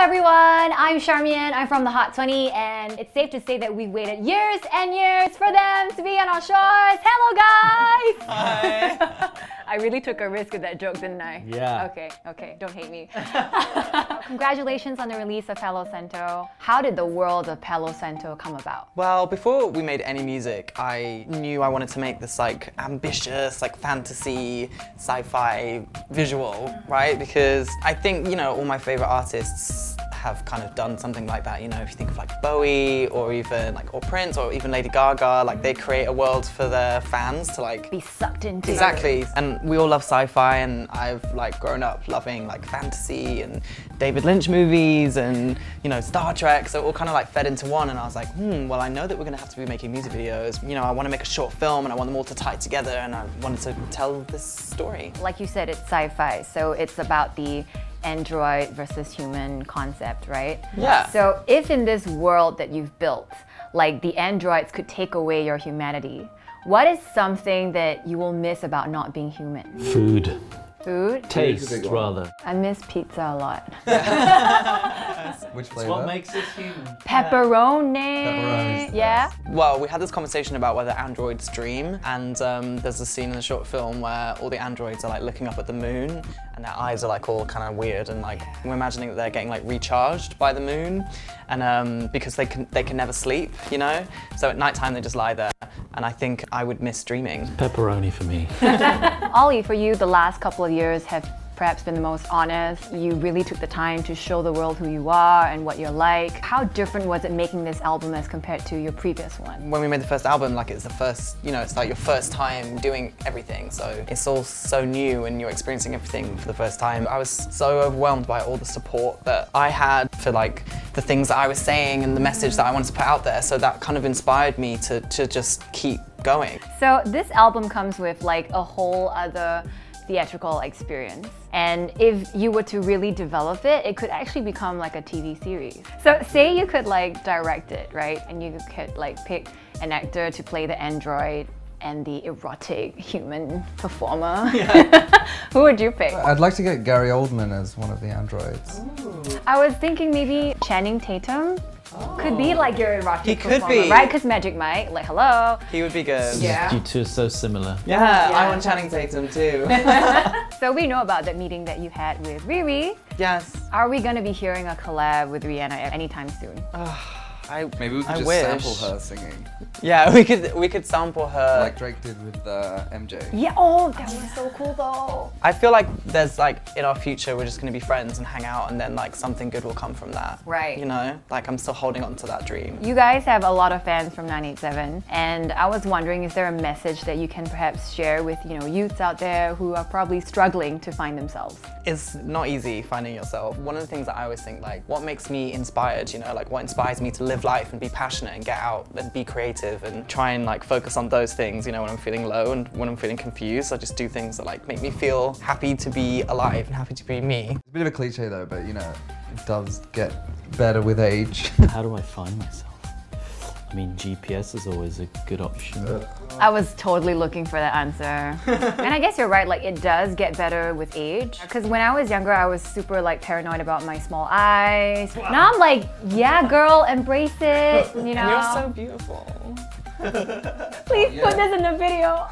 everyone, I'm Charmian, I'm from the Hot 20, and it's safe to say that we waited years and years for them to be on our shores. Hello guys! Hi! I really took a risk with that joke, didn't I? Yeah. Okay, don't hate me. Congratulations on the release of Palo Santo. How did the world of Palo Santo come about? Well, before we made any music, I knew I wanted to make this like ambitious, like fantasy, sci-fi visual, right? Because I think, you know, all my favorite artists have kind of done something like that. You know, if you think of like Bowie or even like, or Prince or even Lady Gaga, like they create a world for their fans to like Be sucked into. Exactly, and we all love sci-fi, and I've like grown up loving like fantasy and David Lynch movies and, you know, Star Trek, so it all kind of like fed into one, and I was like, well, I know that we're gonna have to be making music videos. You know, I want to make a short film and I want them all to tie together, and I wanted to tell this story. Like you said, it's sci-fi, so it's about the android versus human concept, right? Yeah. So if in this world that you've built, like the androids could take away your humanity, what is something that you will miss about not being human? Food. Food? Taste, rather. I miss pizza a lot. Which It's flavor? what makes us human. Pepperoni. Pepperoni's the Yeah. best. Well, we had this conversation about whether androids dream, and there's a scene in the short film where all the androids are like looking up at the moon, and their eyes are like all kind of weird, and like we're imagining that they're getting like recharged by the moon, and because they can never sleep, you know. So at nighttime they just lie there, and I think I would miss dreaming. Pepperoni for me. Ollie, for you, the last couple of years have perhaps been the most honest. You really took the time to show the world who you are and what you're like. How different was it making this album as compared to your previous one? When we made the first album, like it's the first, you know, it's like your first time doing everything, so it's all so new and you're experiencing everything for the first time. I was so overwhelmed by all the support that I had for like the things that I was saying and the message that I wanted to put out there, so that kind of inspired me to just keep going. So this album comes with like a whole other theatrical experience, and if you were to really develop it, it could actually become like a TV series. So say you could like direct it, right? And you could like pick an actor to play the android and the erotic human performer. Who would you pick? I'd like to get Gary Oldman as one of the androids. I was thinking maybe Channing Tatum could be like your erotic He could performer, be. right? Because Magic Mike, like hello. He would be good. Yeah. You two are so similar. Yeah, I want Channing Tatum too. So we know about that meeting that you had with Riri. Yes. Are we going to be hearing a collab with Rihanna anytime soon? Maybe we could I just wish. sample her singing, Yeah, we could sample her. like Drake did with MJ. Yeah, oh, that was so cool though. I feel like there's like, in our future, we're just gonna be friends and hang out, and then like something good will come from that. Right. You know, like I'm still holding on to that dream. You guys have a lot of fans from 987, and I was wondering, is there a message that you can perhaps share with, you know, youths out there who are probably struggling to find themselves? It's not easy finding yourself. One of the things that I always think, like, what makes me inspired, you know, like what inspires me to live life and be passionate and get out and be creative and try and like focus on those things, you know, when I'm feeling low and when I'm feeling confused. I just do things that like make me feel happy to be alive and happy to be me. It's a bit of a cliche though, but you know, it does get better with age. How do I find myself? I mean, GPS is always a good option. I was totally looking for that answer. And I guess you're right, like it does get better with age. Because when I was younger, I was super like paranoid about my small eyes. Wow. Now I'm like, yeah girl, embrace it, you know. And you're so beautiful. Please put this in the video.